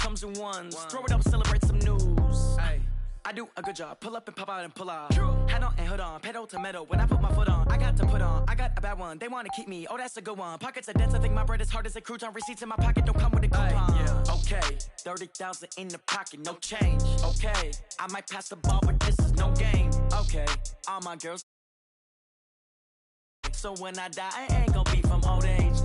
comes in ones. Throw it up, celebrate some news. Ay. I do a good job. Pull up and pop out and pull out. Head on and hood on, pedal to metal. When I put my foot on, I got to put on. I got a bad one. They want to keep me. Oh, that's a good one. Pockets are dense. I think my bread is hard as a crouton. Receipts in my pocket don't come with a coupon. Yeah. Okay, 30,000 in the pocket, no change. Okay, I might pass the ball, but this is no game. Okay, all my girls. So when I die, I ain't gonna be from old age.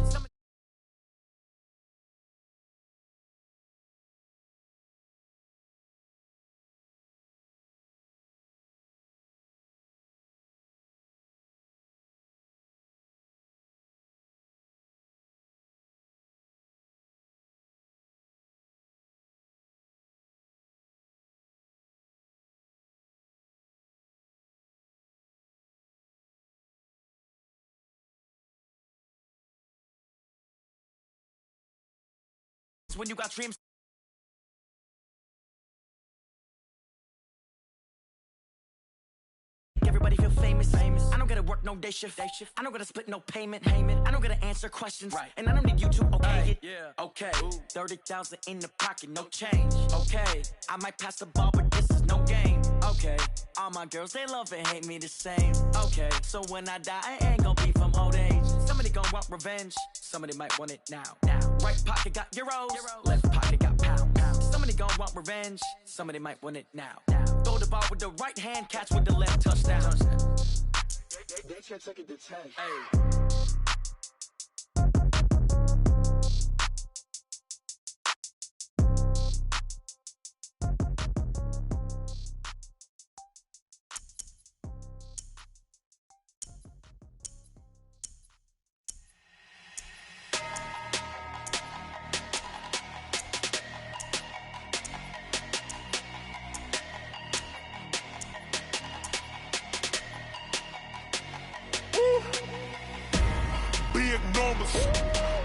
When you got dreams. Everybody feel famous. I don't gotta work no day shift. I don't gotta split no payment. I don't gotta answer questions. And I don't need you to okay it. Yeah. Okay. 30,000 in the pocket, no change. Okay. I might pass the ball, but this is no game. Okay. All my girls, they love and hate me the same. Okay. So when I die, I ain't gonna be from old age. Somebody gon' want revenge. Somebody might want it now. Right pocket got euros. Left pocket got pounds. Somebody gon' want revenge. Somebody might want it now. Throw the ball with the right hand, catch with the left, touchdown. They can't take it to 10. Hey.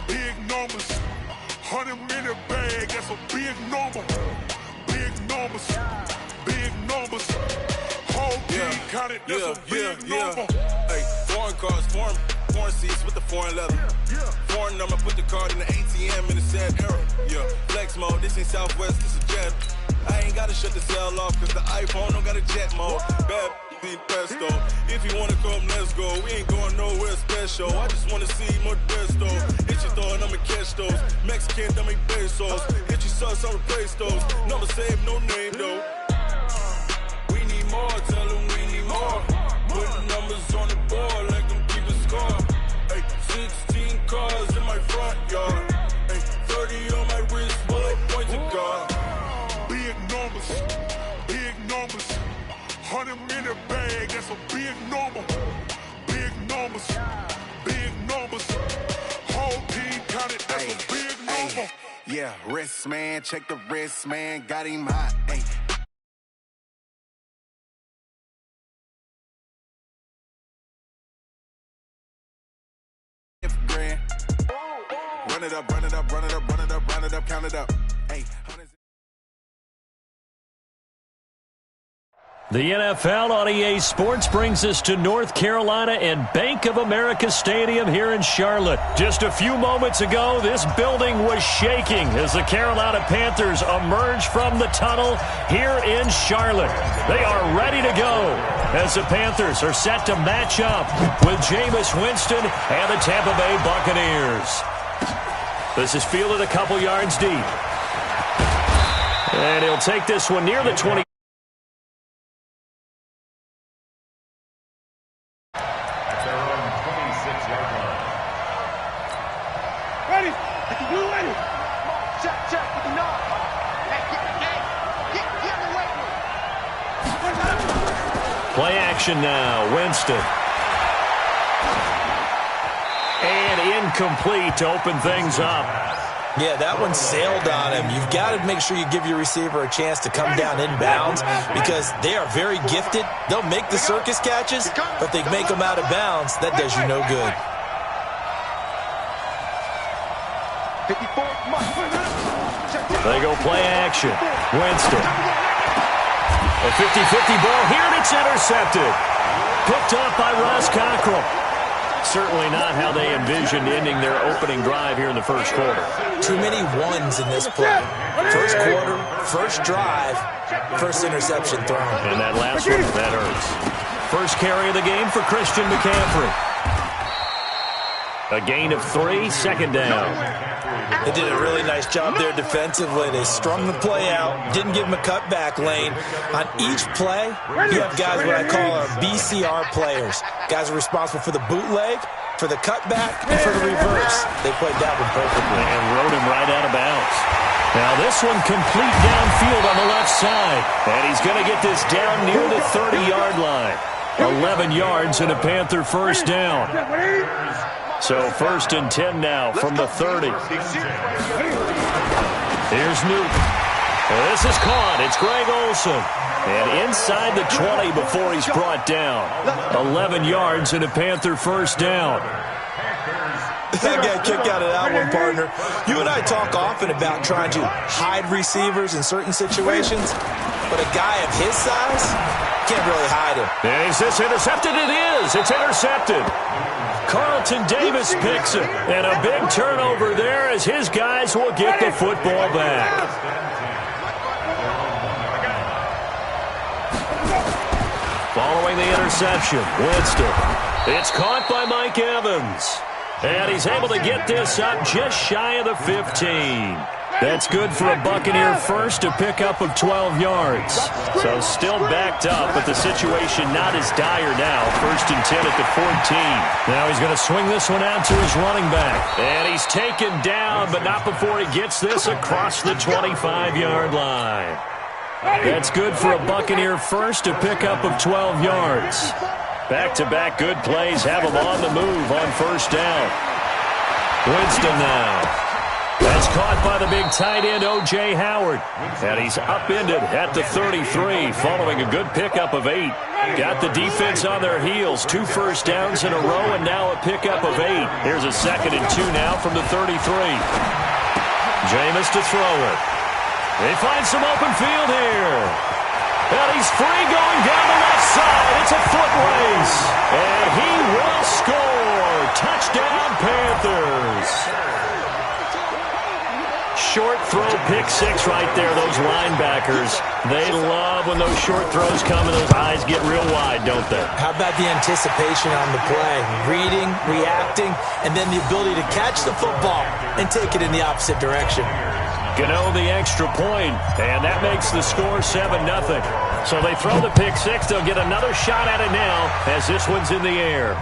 Big numbers, 100-minute bag, that's a big number. Big numbers, whole team counted, that's a big number. Hey, foreign cars, foreign seats with the foreign leather. Foreign number, put the card in the ATM in the sad era. Yeah, flex mode, this ain't Southwest, this a jet. I ain't gotta shut the cell off, cause the iPhone don't got a jet mode. Bad pesto. If you wanna come, let's go. We ain't going nowhere special. I just wanna see more desto. Hit your throw and I'ma catch those. Mexican, I make pesos. Hit your sauce, I'll replace those. Number save, no name though. We need more, tell them we need more. Putting numbers on the board, let them keep a score. Hey, 16 cars in my front yard. Hey, 30 on my wrist, bullet points of God. Big numbers, 100-minute bag, that's a big number. Big numbers, whole team counted, that's a big number. Yeah, wrist man, check the wrist man, got him hot. Ay. Grand. Run it up, count it up. Hey, the NFL on EA Sports brings us to North Carolina and Bank of America Stadium here in Charlotte. Just a few moments ago, this building was shaking as the Carolina Panthers emerge from the tunnel here in Charlotte. They are ready to go as the Panthers are set to match up with Jameis Winston and the Tampa Bay Buccaneers. This is fielded a couple yards deep. And he'll take this one near the 20. Play action now, Winston. And incomplete to open things up. Yeah, that one sailed on him. You've got to make sure you give your receiver a chance to come down inbounds because they are very gifted. They'll make the circus catches, but they make them out of bounds. That does you no good. They go play action. Winston. A 50-50 ball here, and it's intercepted. Picked up by Ross Cockrell. Certainly not how they envisioned ending their opening drive here in the first quarter. Too many ones in this play. First quarter, first drive, first interception thrown. And that last one, that hurts. First carry of the game for Christian McCaffrey. A gain of 3, second down. They did a really nice job there defensively. They strung the play out, didn't give him a cutback lane. On each play, you have guys what I call our BCR players. Guys are responsible for the bootleg, for the cutback, and for the reverse. They played that one perfectly. And rode him right out of bounds. Now this one complete downfield on the left side. And he's going to get this down near the 30-yard line. 11 yards and a Panther first down. So first and 10 now from the 30. Here's Newton. This is caught. It's Greg Olsen. And inside the 20 before he's brought down. 11 yards and a Panther first down. I got a kick out of that one, partner. You and I talk often about trying to hide receivers in certain situations, but a guy of his size can't really hide him. And is this intercepted? It is. It's intercepted. Carlton Davis picks it. And a big turnover there as his guys will get the football back. Following the interception, Winston. It's caught by Mike Evans. And he's able to get this up just shy of the 15. That's good for a Buccaneer first, a pickup of 12 yards. So still backed up, but the situation not as dire now. First and 10 at the 14. Now he's going to swing this one out to his running back. And he's taken down, but not before he gets this across the 25-yard line. That's good for a Buccaneer first, a pickup of 12 yards. Back-to-back good plays have him on the move on first down. Winston now. That's caught by the big tight end, O.J. Howard. And he's upended at the 33, following a good pickup of 8. Got the defense on their heels. 2 first downs in a row, and now a pickup of 8. Here's a 2nd and 2 now from the 33. Jameis to throw it. They find some open field here. And he's free going down the left side. It's a foot race. And he will score. Touchdown, Panthers. Short throw, pick 6 right there, those linebackers. They love when those short throws come and those eyes get real wide, don't they? How about the anticipation on the play? Reading, reacting, and then the ability to catch the football and take it in the opposite direction. Gano the extra point, and that makes the score 7-0. So they throw the pick 6. They'll get another shot at it now as this one's in the air.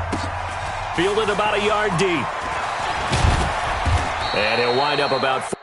Fielded about a yard deep. And he'll wind up about 4.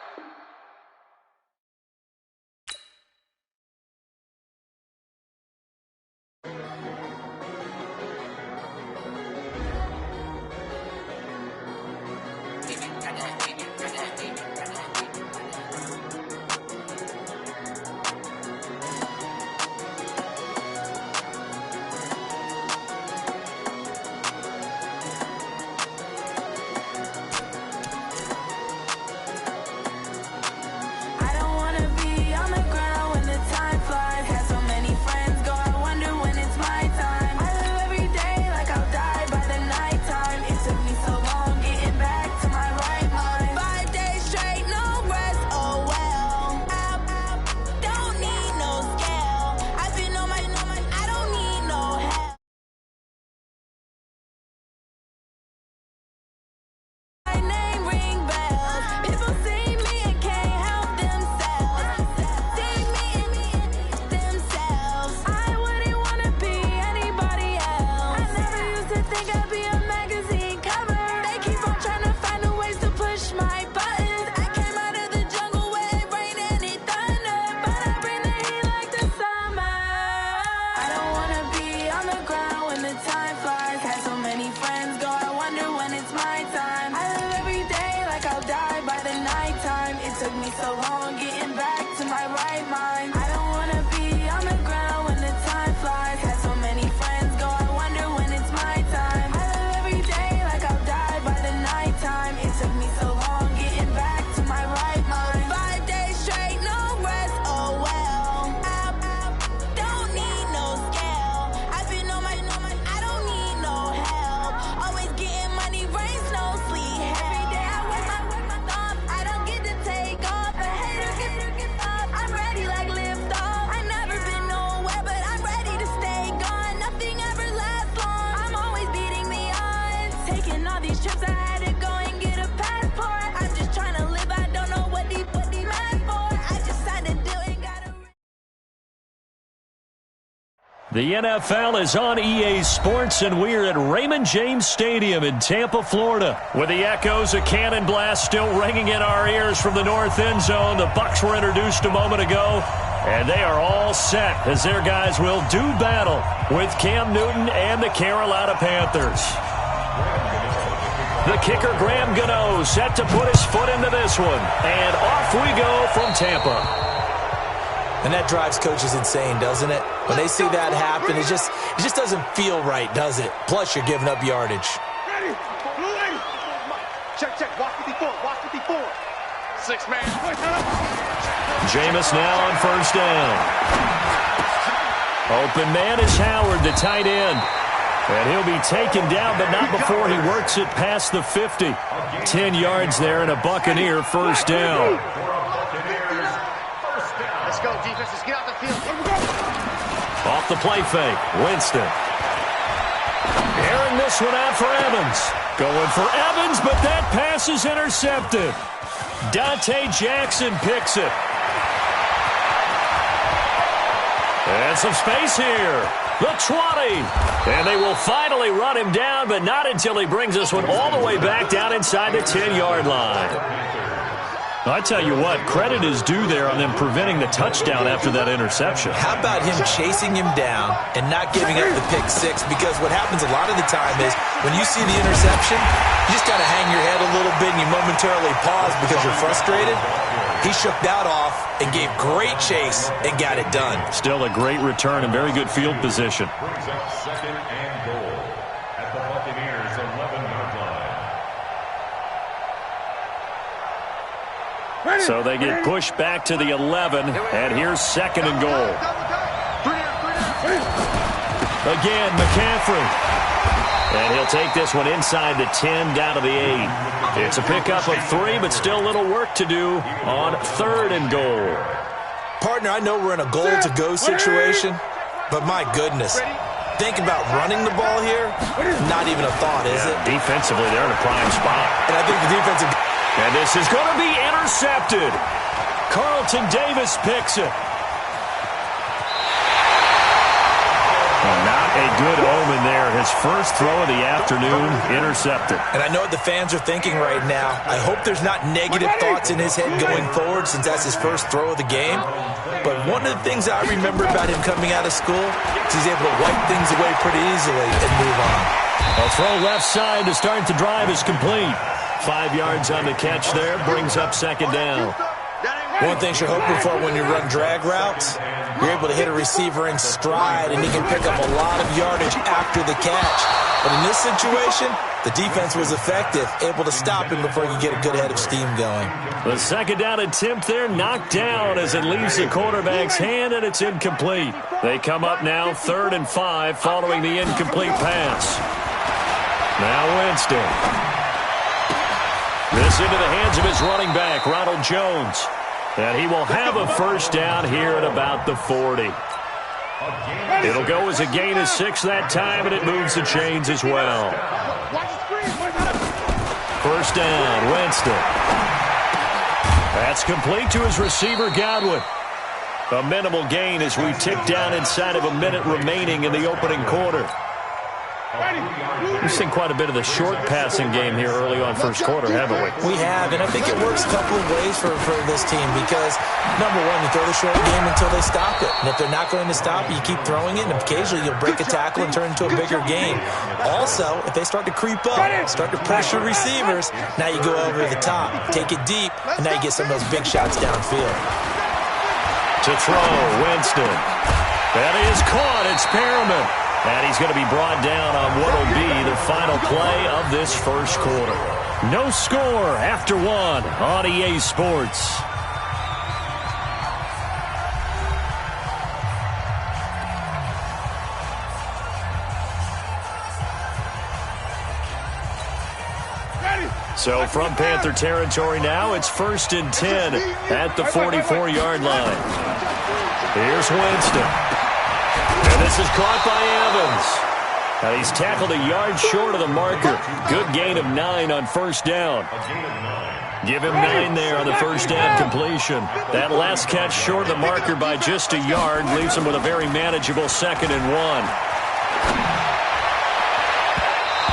Getting The NFL is on EA Sports, and we're at Raymond James Stadium in Tampa, Florida. With the echoes of cannon blast still ringing in our ears from the north end zone, the Bucs were introduced a moment ago, and they are all set as their guys will do battle with Cam Newton and the Carolina Panthers. The kicker, Graham Gano, set to put his foot into this one, and off we go from Tampa. And that drives coaches insane, doesn't it? When they see that happen, it just doesn't feel right, does it? Plus, you're giving up yardage. Ready. Check. Watch 54. 6 man. Jameis now on first down. Open man is Howard, the tight end. And he'll be taken down, but not before he works it past the 50. 10 yards there and a Buccaneer first down. Let's go, defense. Let's get out the field. Off the play fake, Winston. Airing this one out for Evans. Going for Evans, but that pass is intercepted. Dante Jackson picks it. And some space here. The 20. And they will finally run him down, but not until he brings this one all the way back down inside the 10-yard line. I tell you what, credit is due there on them preventing the touchdown after that interception. How about him chasing him down and not giving up the pick six? Because what happens a lot of the time is when you see the interception, you just got to hang your head a little bit and you momentarily pause because you're frustrated. He shook that off and gave great chase and got it done. Still a great return and very good field position. Brings up 2nd and goal at the Buccaneers' 11-yard line. So they get pushed back to the 11, and here's 2nd and goal. Again, McCaffrey. And he'll take this one inside the 10, down to the 8. It's a pickup of 3, but still a little work to do on 3rd and goal. Partner, I know we're in a goal-to-go situation, but my goodness. Think about running the ball here. Not even a thought, is it? Defensively, they're in a prime spot. And I think the defensive... And this is going to be intercepted. Carlton Davis picks it. Not a good omen there. His first throw of the afternoon intercepted. And I know what the fans are thinking right now. I hope there's not negative thoughts in his head going forward since that's his first throw of the game. But one of the things I remember about him coming out of school is he's able to wipe things away pretty easily and move on. A throw left side to start the drive is complete. 5 yards on the catch there, brings up 2nd down. One thing you're hoping for when you run drag routes, you're able to hit a receiver in stride and he can pick up a lot of yardage after the catch. But in this situation, the defense was effective, able to stop him before he could get a good head of steam going. The 2nd down attempt there knocked down as it leaves the quarterback's hand and it's incomplete. They come up now 3rd and 5 following the incomplete pass. Now Winston. This into the hands of his running back, Ronald Jones. And he will have a first down here at about the 40. It'll go as a gain of 6 that time, and it moves the chains as well. First down, Winston. That's complete to his receiver, Godwin. A minimal gain as we tick down inside of a minute remaining in the opening quarter. We've seen quite a bit of the short passing game here early on first quarter, haven't we? We have, and I think it works a couple of ways for this team because, number one, you throw the short game until they stop it. And if they're not going to stop it, you keep throwing it, and occasionally you'll break a tackle and turn it into a bigger game. Also, if they start to creep up, start to pressure receivers, now you go over the top, take it deep, and now you get some of those big shots downfield. To throw, Winston. That is caught. It's Perriman. And he's going to be brought down on what will be the final play of this first quarter. No score after 1 on EA Sports. So from Panther territory now, it's 1st and 10 at the 44-yard line. Here's Winston. And this is caught by Evans. And he's tackled a yard short of the marker. Good gain of 9 on first down. Give him 9 there on the first down completion. That last catch short of the marker by just a yard leaves him with a very manageable 2nd and 1.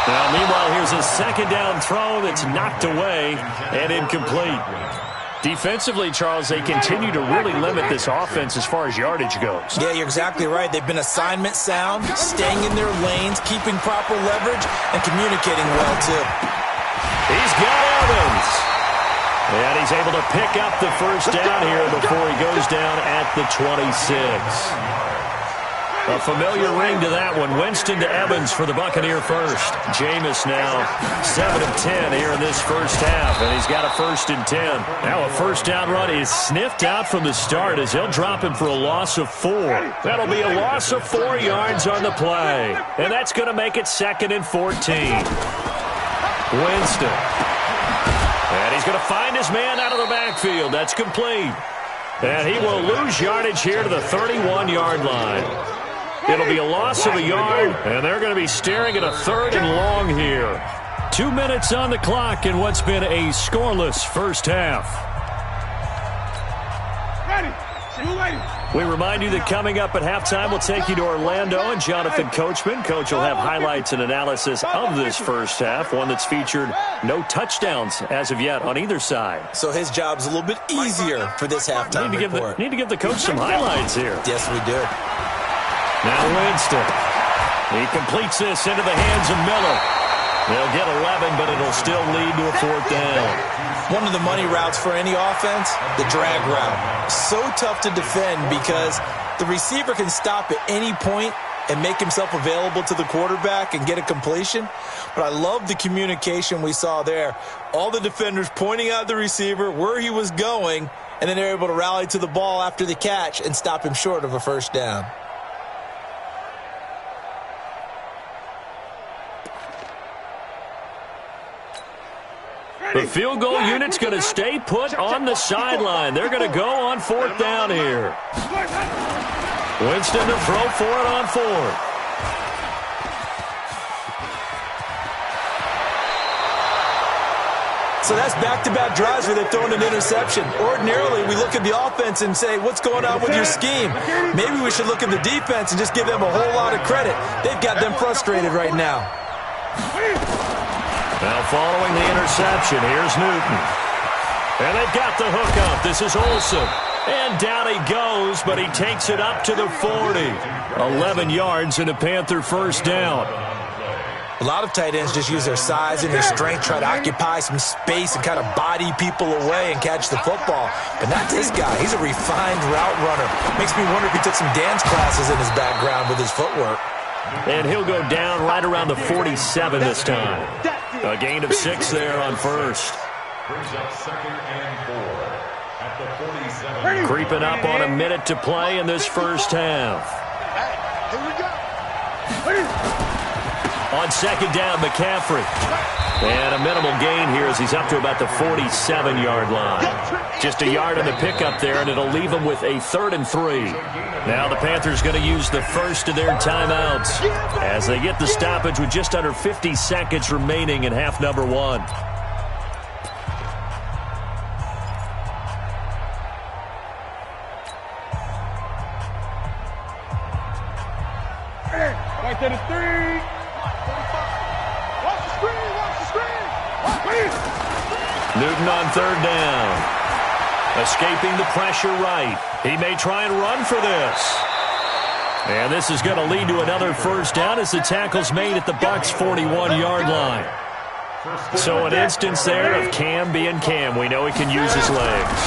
Now, meanwhile, here's a second down throw that's knocked away and incomplete. Defensively, Charles, they continue to really limit this offense as far as yardage goes. Yeah, you're exactly right. They've been assignment sound, staying in their lanes, keeping proper leverage, and communicating well, too. He's got Evans. And he's able to pick up the first down here before he goes down at the 26. A familiar ring to that one. Winston to Evans for the Buccaneer first. Jameis now 7 of 10 here in this first half, and he's got a 1st and 10. Now a first down run is sniffed out from the start as he'll drop him for a loss of 4. That'll be a loss of 4 yards on the play, and that's going to make it 2nd and 14. Winston. And he's going to find his man out of the backfield. That's complete. And he will lose yardage here to the 31-yard line. It'll be a loss of a yard, and they're going to be staring at a 3rd and long here. 2 minutes on the clock in what's been a scoreless first half. We remind you that coming up at halftime, we'll take you to Orlando and Jonathan Coachman. Coach will have highlights and analysis of this first half, one that's featured no touchdowns as of yet on either side. So his job's a little bit easier for this halftime report. Need to give the coach some highlights here. Yes, we do. Now Winston. He completes this into the hands of Miller. They'll get 11, but it'll still lead to a 4th down. One of the money routes for any offense, the drag route. So tough to defend because the receiver can stop at any point and make himself available to the quarterback and get a completion. But I love the communication we saw there. All the defenders pointing out the receiver, where he was going, and then they're able to rally to the ball after the catch and stop him short of a first down. The field goal unit's going to stay put on the sideline. They're going to go on 4th down here. Winston to throw for it on 4th. So that's back-to-back drives where they've thrown an interception. Ordinarily, we look at the offense and say, what's going on with your scheme? Maybe we should look at the defense and just give them a whole lot of credit. They've got them frustrated right now. Now following the interception, here's Newton. And they've got the hookup. This is Olsen. And down he goes, but he takes it up to the 40. 11 yards and a Panther first down. A lot of tight ends just use their size and their strength, try to occupy some space and kind of body people away and catch the football. But not this guy. He's a refined route runner. Makes me wonder if he took some dance classes in his background with his footwork. And he'll go down right around the 47 this time. A gain of 6 there on first. Brings up 2nd and 4 at the 47. Creeping up on a minute to play in this first half. Here we go. On 2nd down, McCaffrey. And a minimal gain here as he's up to about the 47-yard line. Just a yard on the pickup there, and it'll leave him with a 3rd and 3. Now the Panthers going to use the first of their timeouts as they get the stoppage with just under 50 seconds remaining in half number 1. Right there to 3. Watch the screen, watch the screen. Newton on 3rd down. Escaping the pressure right. He may try and run for this. And this is going to lead to another first down as the tackle's made at the Bucs' 41-yard line. So an instance there of Cam being Cam. We know he can use his legs.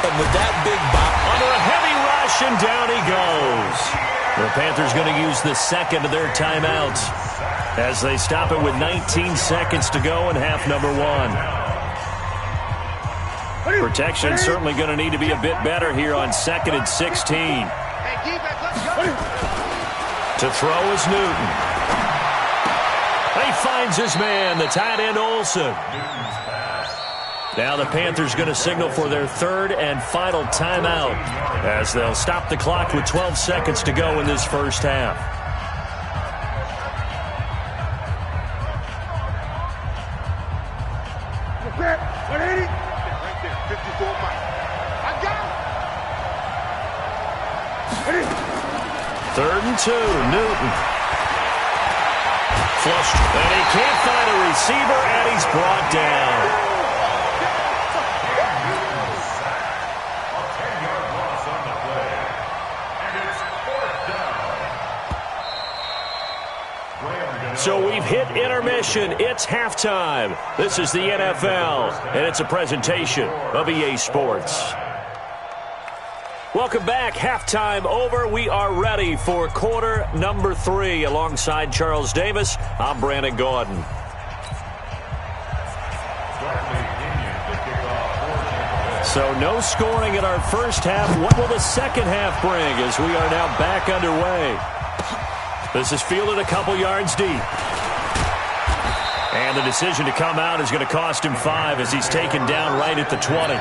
And with that big bop, under a heavy rush, and down he goes. The Panthers going to use the second of their timeouts as they stop it with 19 seconds to go in half number 1. Protection certainly going to need to be a bit better here on 2nd and 16. To throw is Newton. He finds his man, the tight end Olsen. Now the Panthers going to signal for their 3rd and final timeout as they'll stop the clock with 12 seconds to go in this first half. 3rd and 2, Newton. Flushed, and he can't find a receiver, and he's brought down. So we've hit intermission. It's halftime. This is the NFL, and it's a presentation of EA Sports. Welcome back. Halftime over. We are ready for quarter number 3. Alongside Charles Davis, I'm Brandon Gordon. So no scoring in our first half. What will the second half bring as we are now back underway? This is fielded a couple yards deep. And the decision to come out is going to cost him 5 as he's taken down right at the 20.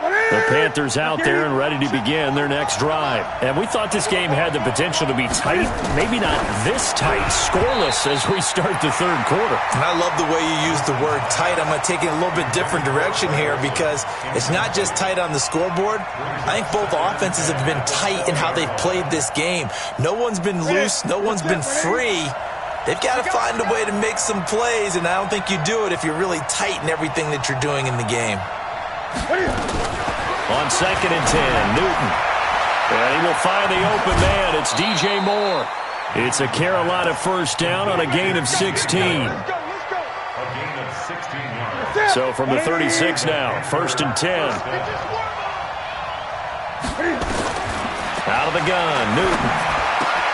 The Panthers out there and ready to begin their next drive. And we thought this game had the potential to be tight. Maybe not this tight, scoreless as we start the third quarter. And I love the way you use the word tight. I'm going to take it a little bit different direction here because it's not just tight on the scoreboard. I think both offenses have been tight in how they've played this game. No one's been loose. No one's been free. They've got to find a way to make some plays, and I don't think you do it if you're really tight in everything that you're doing in the game. On 2nd and 10, Newton. And he will find the open man. It's DJ Moore. It's a Carolina first down on a gain of 16. So from the 36 now, 1st and 10. Out of the gun, Newton.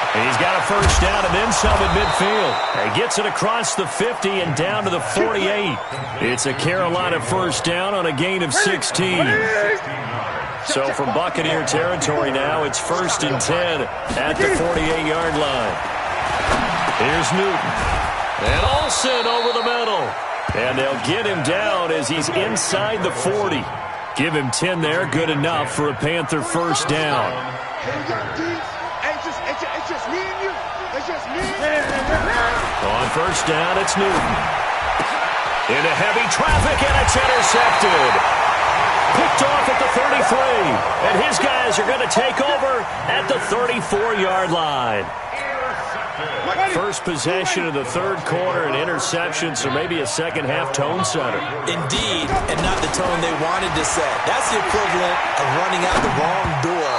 He's got a first down and then some at midfield. He gets it across the 50 and down to the 48. It's a Carolina first down on a gain of 16. So from Buccaneer territory now, it's 1st and 10 at the 48-yard line. Here's Newton. And Olsen over the middle. And they'll get him down as he's inside the 40. Give him 10 there, good enough for a Panther first down. It's just me and you. It's just me and you. On first down, it's Newton. Into heavy traffic, and it's intercepted. Picked off at the 33. And his guys are going to take over at the 34-yard line. First possession of the third quarter, an interception, so maybe a second-half tone setter. Indeed, and not the tone they wanted to set. That's the equivalent of running out the wrong door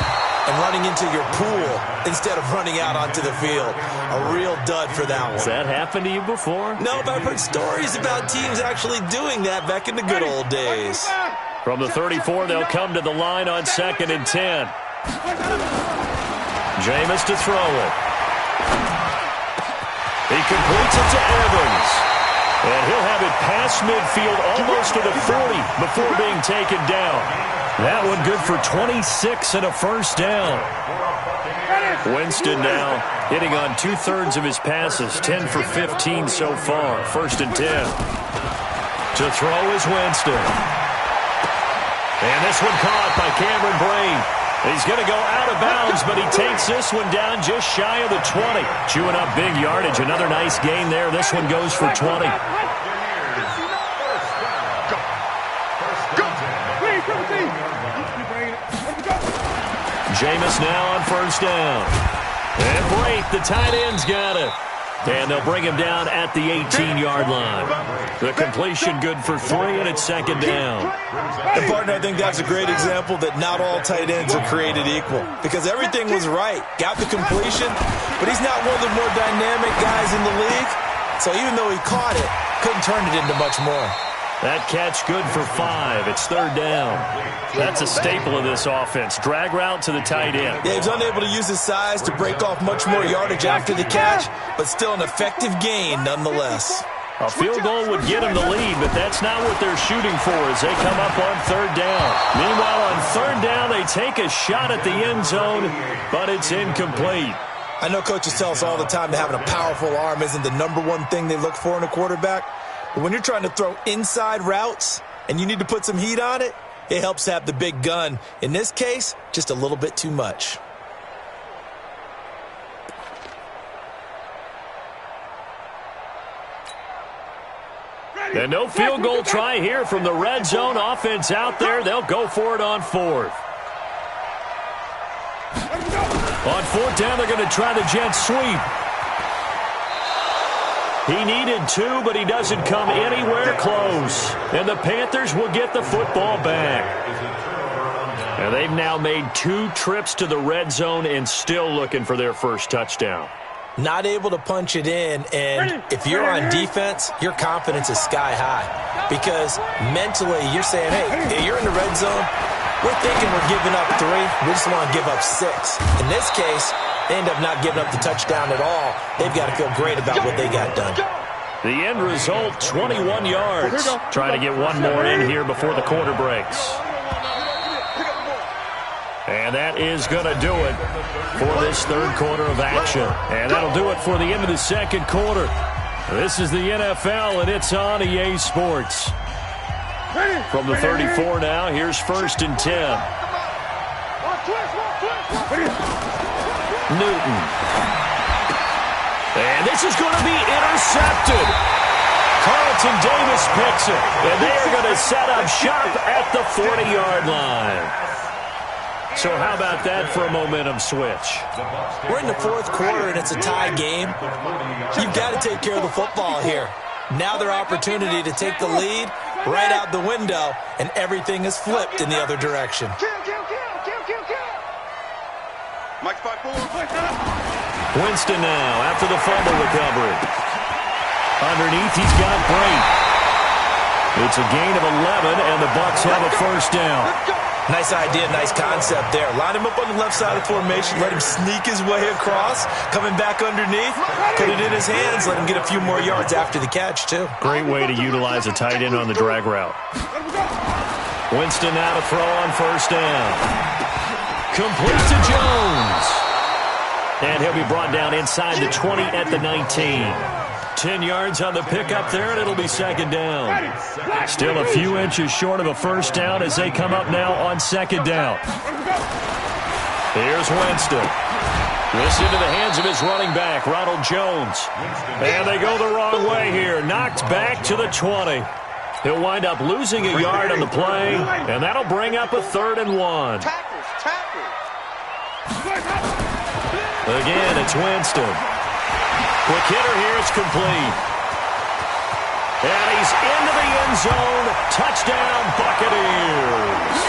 and running into your pool instead of running out onto the field. A real dud for that one. Has that happened to you before? No, but I've heard stories about teams actually doing that back in the good old days. From the 34, they'll come to the line on 2nd and 10. Jameis to throw it. He completes it to Evans. And he'll have it past midfield almost to the 40 before being taken down. That one good for 26 and a first down. Winston now hitting on 2/3 of his passes, 10 for 15 so far. 1st and 10. To throw is Winston. And this one caught by Cameron Brain. He's going to go out of bounds, but he takes this one down just shy of the 20. Chewing up big yardage. Another nice gain there. This one goes for 20. Jameis now on first down. And Brate, the tight end's got it. And they'll bring him down at the 18-yard line. The completion good for 3, and it's 2nd down. And, partner, I think that's a great example that not all tight ends are created equal. Because everything was right. Got the completion, but he's not one of the more dynamic guys in the league. So even though he caught it, couldn't turn it into much more. That catch good for 5. It's 3rd down. That's a staple of this offense. Drag route to the tight end. Yeah, he was unable to use his size to break off much more yardage after the catch, but still an effective gain nonetheless. A field goal would get them the lead, but that's not what they're shooting for as they come up on 3rd down. Meanwhile, on 3rd down, they take a shot at the end zone, but it's incomplete. I know coaches tell us all the time that having a powerful arm isn't the number one thing they look for in a quarterback. But when you're trying to throw inside routes and you need to put some heat on it, it helps to have the big gun. In this case, just a little bit too much. And no field goal try here from the red zone. Offense out there. They'll go for it on fourth. On fourth down, they're going to try the jet sweep. He needed 2, but he doesn't come anywhere close. And the Panthers will get the football back. And they've now made 2 trips to the red zone and still looking for their first touchdown. Not able to punch it in, and if you're on defense, your confidence is sky high. Because mentally, you're saying, hey, you're in the red zone. We're thinking we're giving up 3. We just want to give up 6. In this case, they end up not giving up the touchdown at all. They've got to feel great about what they got done. The end result, 21 yards. Trying to get one more in here before the quarter breaks. And that is going to do it for this third quarter of action. And that'll do it for the end of the second quarter. This is the NFL, and it's on EA Sports. From the 34 now, here's 1st and 10. Newton. And this is going to be intercepted. Carlton Davis picks it. And they are going to set up shop at the 40-yard line. So how about that for a momentum switch? We're in the fourth quarter, and it's a tie game. You've got to take care of the football here. Now their opportunity to take the lead right out the window, and everything is flipped in the other direction. Winston now after the fumble recovery. Underneath, he's got Brate. It's a gain of 11, and the Bucs have a first down. Nice idea, nice concept there. Line him up on the left side of the formation, let him sneak his way across, coming back underneath, put it in his hands, let him get a few more yards after the catch, too. Great way to utilize a tight end on the drag route. Winston now to throw on first down. Complete to Jones. And he'll be brought down inside the 20 at the 19. 10 yards on the pickup there, and it'll be second down. Still a few inches short of a first down as they come up now on second down. Here's Winston. This into the hands of his running back, Ronald Jones. And they go the wrong way here. Knocked back to the 20. He'll wind up losing a yard on the play, and that'll bring up a 3rd and 1. Again, it's Winston. Quick hitter here, it's complete. And he's into the end zone. Touchdown, Buccaneers.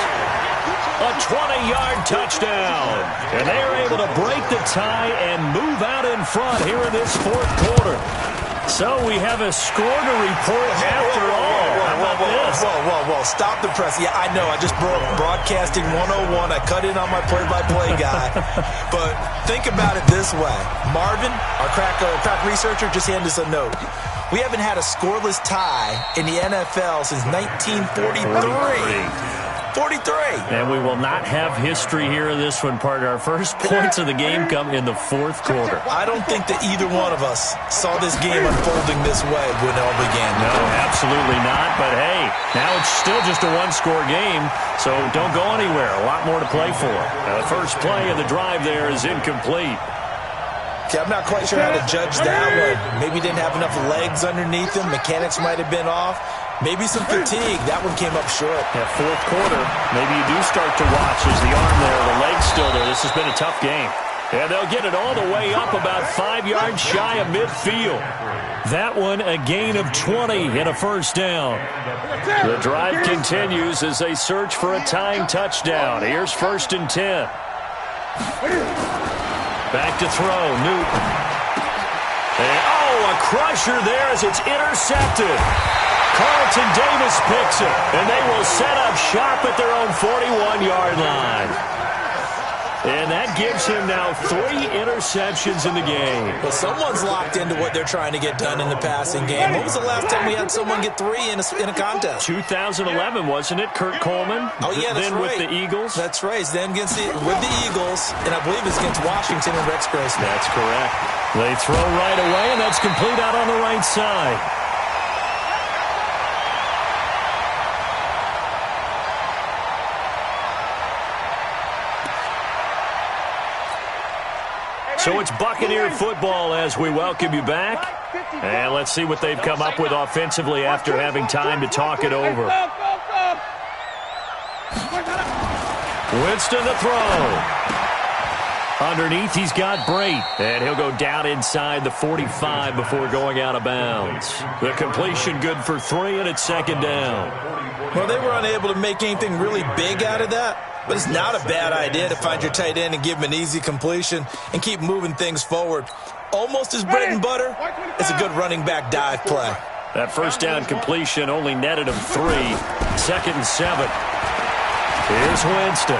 A 20-yard touchdown. And they are able to break the tie and move out in front here in this fourth quarter. So we have a score to report after all. How about this? Whoa. Stop the press. Yeah, I know. I just broadcasting 101. I cut in on my play-by-play guy. But think about it this way. Marvin, our crack researcher, just handed us a note. We haven't had a scoreless tie in the NFL since 1943. 43. And we will not have history here in this one, partner. Our first points of the game come in the fourth quarter. I don't think that either one of us saw this game unfolding this way when it all began. No, absolutely not. But, hey, now it's still just a one-score game, so don't go anywhere. A lot more to play for. The first play of the drive there is incomplete. Okay, I'm not quite sure how to judge that one. Maybe didn't have enough legs underneath him. Mechanics might have been off. Maybe some fatigue. That one came up short. That fourth quarter, maybe you do start to watch as the arm there, the leg's still there. This has been a tough game. And they'll get it all the way up about 5 yards shy of midfield. That one a gain of 20 and a first down. The drive continues as they search for a tying touchdown. Here's 1st and 10. Back to throw, Newton. And, a crusher there as it's intercepted. Carlton Davis picks it, and they will set up shop at their own 41-yard line. And that gives him now 3 interceptions in the game. Well, someone's locked into what they're trying to get done in the passing game. When was the last time we had someone get 3 in a contest? 2011, wasn't it? Kurt Coleman? Oh, yeah, that's then right. With the Eagles? That's right. Then with the Eagles, and I believe it's against Washington and Rex Grossman. That's correct. They throw right away, and that's complete out on the right side. So it's Buccaneer football as we welcome you back. And let's see what they've come up with offensively after having time to talk it over. Winston the throw. Underneath, he's got Brate, and he'll go down inside the 45 before going out of bounds. The completion good for 3, and it's second down. Well, they were unable to make anything really big out of that, but it's not a bad idea to find your tight end and give him an easy completion and keep moving things forward. Almost as bread and butter as a good running back dive play. That first down completion only netted him 3. Second and 7. Here's Winston.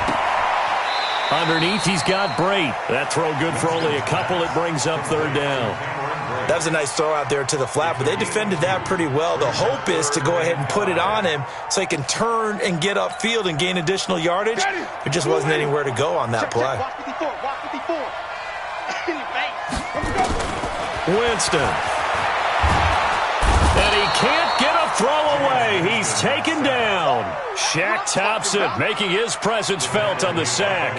Underneath, he's got Brate. That throw good for only a couple. It brings up third down. That was a nice throw out there to the flat, but they defended that pretty well. The hope is to go ahead and put it on him so he can turn and get upfield and gain additional yardage. There just wasn't anywhere to go on that play. Winston. And he can't get a throw away. He's taken down. Shaq Thompson making his presence felt on the sack.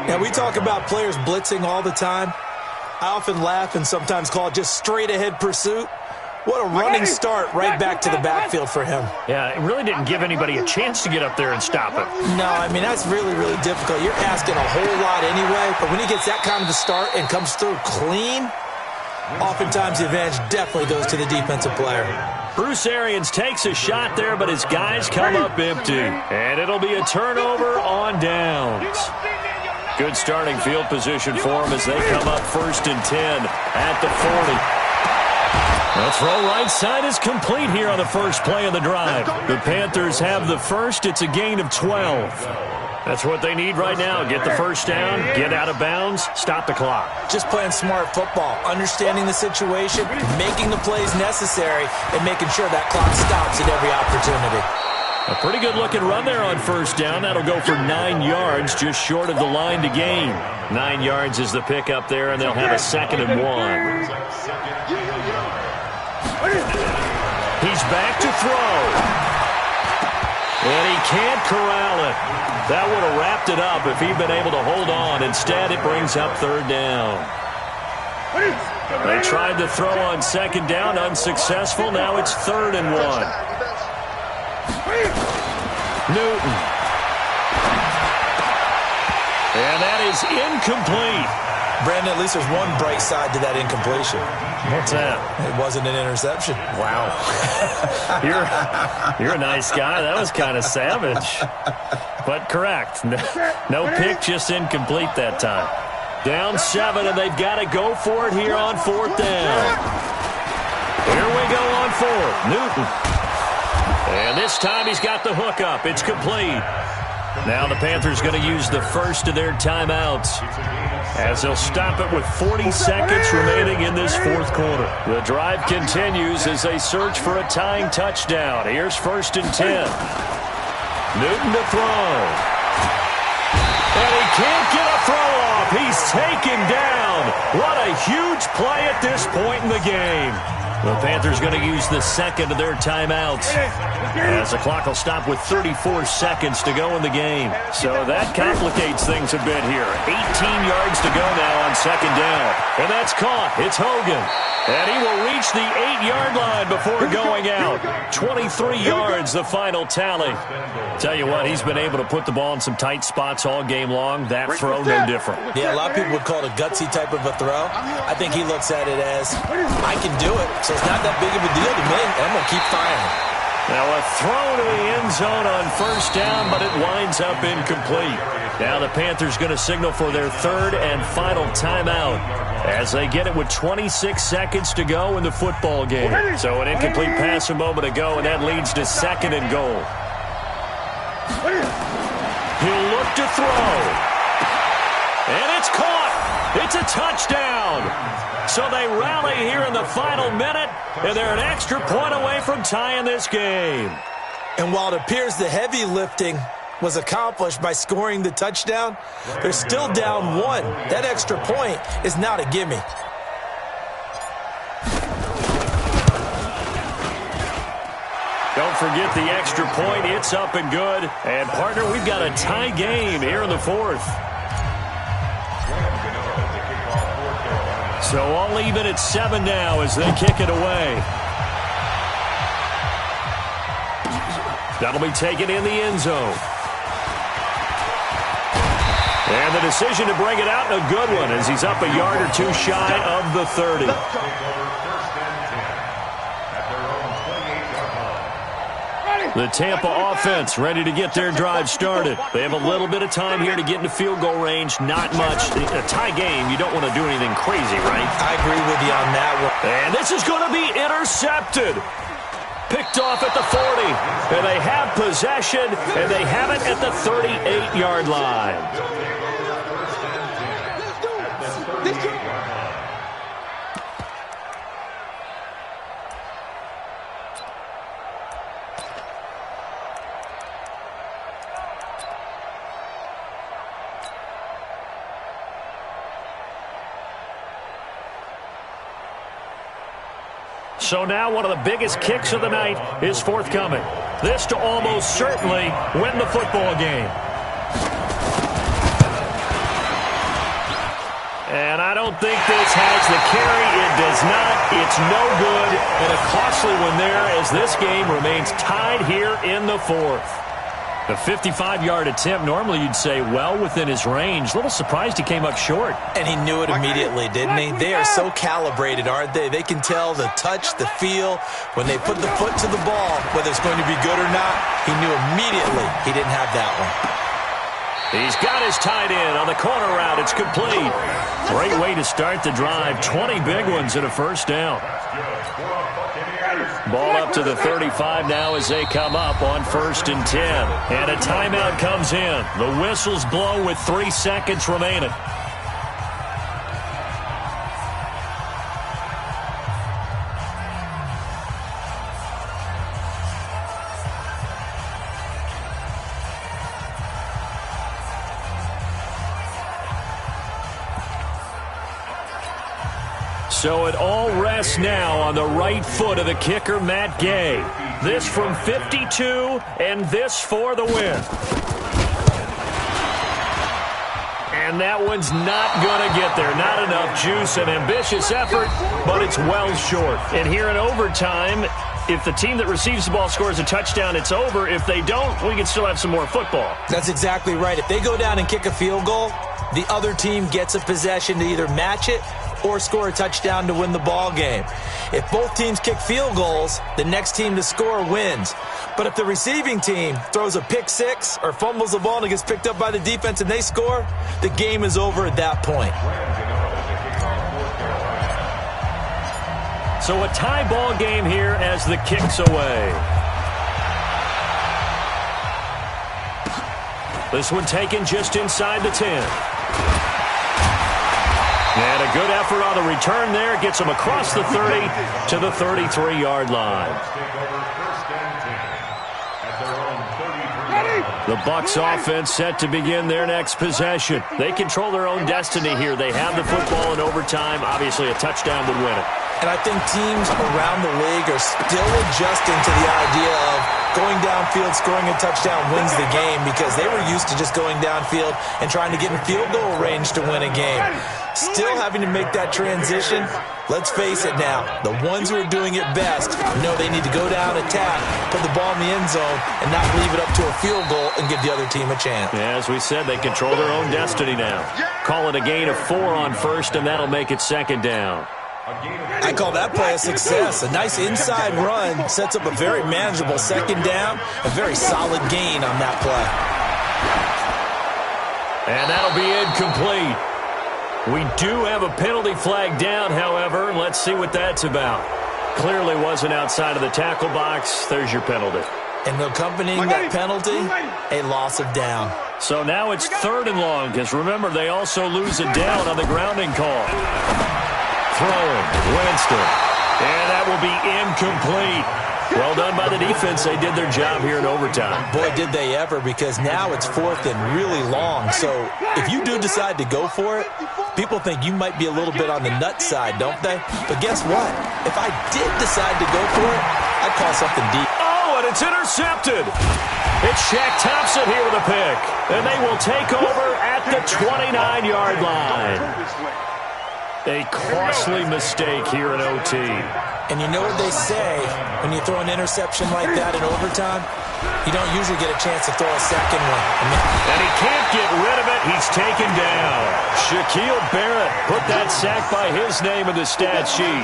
Now, we talk about players blitzing all the time. I often laugh and sometimes call it just straight-ahead pursuit. What a running start right back to the backfield for him. Yeah, it really didn't give anybody a chance to get up there and stop him. No, I mean, that's really, really difficult. You're asking a whole lot anyway, but when he gets that kind of a start and comes through clean, oftentimes the advantage definitely goes to the defensive player. Bruce Arians takes a shot there, but his guys come up empty. And it'll be a turnover on downs. Good starting field position for them as they come up 1st and 10 at the 40. The throw right side is complete here on the first play of the drive. The Panthers have the first. It's a gain of 12. That's what they need right now. Get the first down, get out of bounds, stop the clock. Just playing smart football, understanding the situation, making the plays necessary, and making sure that clock stops at every opportunity. A pretty good-looking run there on first down. That'll go for 9 yards, just short of the line to gain. 9 yards is the pickup there, and they'll have a 2nd and 1. He's back to throw. And he can't corral it. That would have wrapped it up if he'd been able to hold on. Instead, it brings up 3rd down. They tried to throw on 2nd down, unsuccessful. Now it's 3rd and 1. Newton. And that is incomplete. Brandon, at least there's one bright side to that incompletion. What's that? It wasn't an interception. Wow. You're a nice guy. That was kind of savage. But correct. No pick, just incomplete that time. Down 7, and they've got to go for it here on 4th down. Here we go on 4th. Newton. And this time he's got the hook up. It's complete. Now the Panthers going to use the first of their timeouts as they'll stop it with 40 seconds remaining in this 4th quarter. The drive continues as they search for a tying touchdown. Here's 1st and 10. Newton to throw. And he can't get a throw off. He's taken down. What a huge play at this point in the game. The Panthers going to use the 2nd of their timeouts as the clock will stop with 34 seconds to go in the game. So that complicates things a bit here. 18 yards to go now on 2nd down. And that's caught. It's Hogan. And he will reach the 8-yard line before going out. 23 yards, the final tally. Tell you what, he's been able to put the ball in some tight spots all game long. That throw, no different. Yeah, a lot of people would call it a gutsy type of a throw. I think he looks at it as, I can do it, so it's not that big of a deal to me. I'm going to keep firing. Now a throw to the end zone on 1st down, but it winds up incomplete. Now the Panthers going to signal for their 3rd and final timeout as they get it with 26 seconds to go in the football game. So an incomplete pass a moment ago, and that leads to 2nd and goal. He'll look to throw. And it's caught. It's a touchdown. So they rally here in the final minute, and they're an extra point away from tying this game. And while it appears the heavy lifting was accomplished by scoring the touchdown, they're still down 1. That extra point is not a gimme. Don't forget the extra point. It's up and good. And, partner, we've got a tie game here in the 4th. So all even at 7 now as they kick it away. That'll be taken in the end zone. And the decision to bring it out, a good one, as he's up a yard or two shy of the 30. The Tampa offense ready to get their drive started. They have a little bit of time here to get into field goal range. Not much. A tie game, you don't want to do anything crazy, right? I agree with you on that one. And this is going to be intercepted. Picked off at the 40. And they have possession, and they have it at the 38-yard line. So now one of the biggest kicks of the night is forthcoming. This to almost certainly win the football game. And I don't think this has the carry. It does not. It's no good. And a costly one there as this game remains tied here in the fourth. The 55-yard attempt, normally you'd say well within his range. A little surprised he came up short. And he knew it immediately, didn't he? They are so calibrated, aren't they? They can tell the touch, the feel. When they put the foot to the ball, whether it's going to be good or not, he knew immediately he didn't have that one. He's got his tight end on the corner route. It's complete. Great way to start the drive. 20 big ones and a first down. Ball up to the 35 now as they come up on 1st and 10. And a timeout comes in. The whistles blow with 3 seconds remaining. So it all rests now on the right foot of the kicker, Matt Gay. This from 52, and this for the win. And that one's not going to get there. Not enough juice, an ambitious effort, but it's well short. And here in overtime, if the team that receives the ball scores a touchdown, it's over. If they don't, we can still have some more football. That's exactly right. If they go down and kick a field goal, the other team gets a possession to either match it or score a touchdown to win the ball game. If both teams kick field goals, the next team to score wins. But if the receiving team throws a pick six or fumbles the ball and it gets picked up by the defense and they score, the game is over at that point. So a tie ball game here as the kick's away. This one taken just inside the 10. And a good effort on the return there. Gets him across the 30 to the 33-yard line. The Bucs offense set to begin their next possession. They control their own destiny here. They have the football in overtime. Obviously, a touchdown would win it. And I think teams around the league are still adjusting to the idea of going downfield, scoring a touchdown wins the game, because they were used to just going downfield and trying to get in field goal range to win a game. Still having to make that transition. Let's face it now, the ones who are doing it best know they need to go down, attack, put the ball in the end zone, and not leave it up to a field goal and give the other team a chance. Yeah, as we said, they control their own destiny now. Call it a gain of 4 on first, and that'll make it second down. I call that play a success. A nice inside run sets up a very manageable second down, a very solid gain on that play. And that'll be incomplete. We do have a penalty flag down, however. Let's see what that's about. Clearly wasn't outside of the tackle box. There's your penalty. And accompanying that penalty, a loss of down. So now it's 3rd and long, because remember, they also lose a down on the grounding call. Throwing, Winston. And that will be incomplete. Well done by the defense. They did their job here in overtime. Boy, did they ever, because now it's 4th and really long. So if you do decide to go for it, people think you might be a little bit on the nut side, don't they? But guess what? If I did decide to go for it, I'd call something deep. Oh, and it's intercepted. It's Shaq Thompson here with a pick. And they will take over at the 29-yard line. A costly mistake here in OT. And you know what they say, when you throw an interception like that in overtime, you don't usually get a chance to throw a second one. And he can't get rid of it. He's taken down. Shaquille Barrett put that sack by his name in the stat sheet.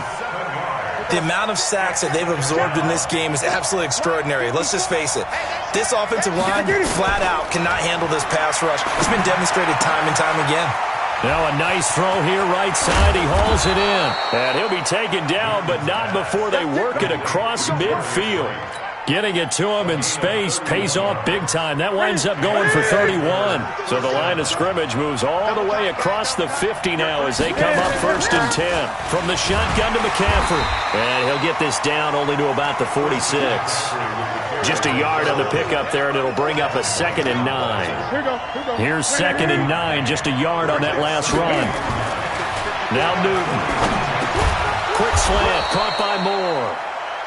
The amount of sacks that they've absorbed in this game is absolutely extraordinary. Let's just face it. This offensive line, flat out, cannot handle this pass rush. It's been demonstrated time and time again. Now a nice throw here right side. He hauls it in. And he'll be taken down, but not before they work it across midfield. Getting it to him in space pays off big time. That winds up going for 31. So the line of scrimmage moves all the way across the 50 now as they come up 1st and 10. From the shotgun to McCaffrey. And he'll get this down only to about the 46. Just a yard on the pickup there, and it'll bring up a 2nd and 9. Here's 2nd and 9, just a yard on that last run. Now Newton. Quick slant, caught by Moore.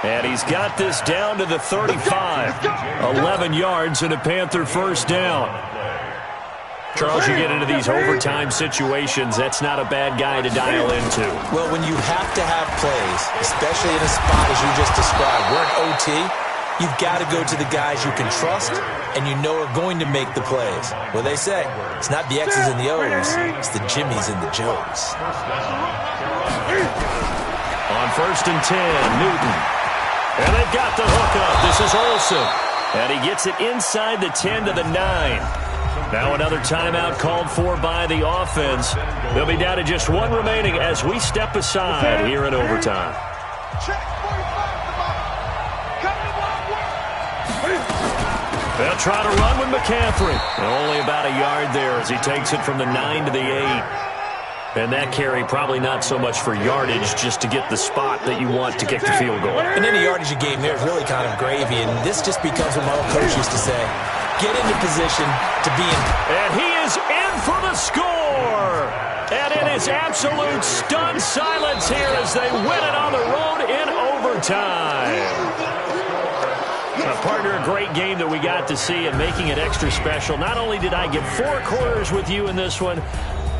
And he's got this down to the 35. 11 yards and a Panther first down. Charles, you get into these overtime situations, that's not a bad guy to dial into. Well, when you have to have plays, especially in a spot as you just described, we're in OT, you've got to go to the guys you can trust and you know are going to make the plays. Well, they say, it's not the X's and the O's, it's the Jimmies and the Joes. On 1st and 10, Newton. And they've got the hook up. This is Olsen. And he gets it inside the 10 to the 9. Now another timeout called for by the offense. They'll be down to just one remaining as we step aside here in overtime. They'll try to run with McCaffrey. Only about a yard there as he takes it from the 9 to the 8. And that carry probably not so much for yardage, just to get the spot that you want to kick the field goal. And any yardage you gain there is really kind of gravy, and this just becomes what my old coach used to say. Get into position to be in. And he is in for the score! And it is absolute stunned silence here as they win it on the road in overtime. Partner, a great game that we got to see and making it extra special. Not only did I get 4 quarters with you in this one,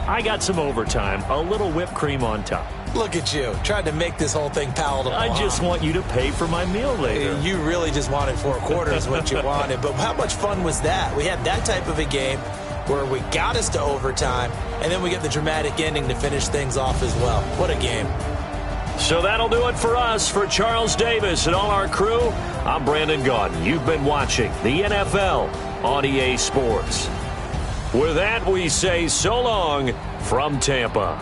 I got some overtime, a little whipped cream on top. Look at you, trying to make this whole thing palatable. I just want you to pay for my meal later. You really just wanted 4 quarters, what you wanted. But how much fun was that? We had that type of a game where we got us to overtime, and then we get the dramatic ending to finish things off as well. What a game. So that'll do it for us. For Charles Davis and all our crew, I'm Brandon Gaudin. You've been watching the NFL on EA Sports. With that, we say so long from Tampa.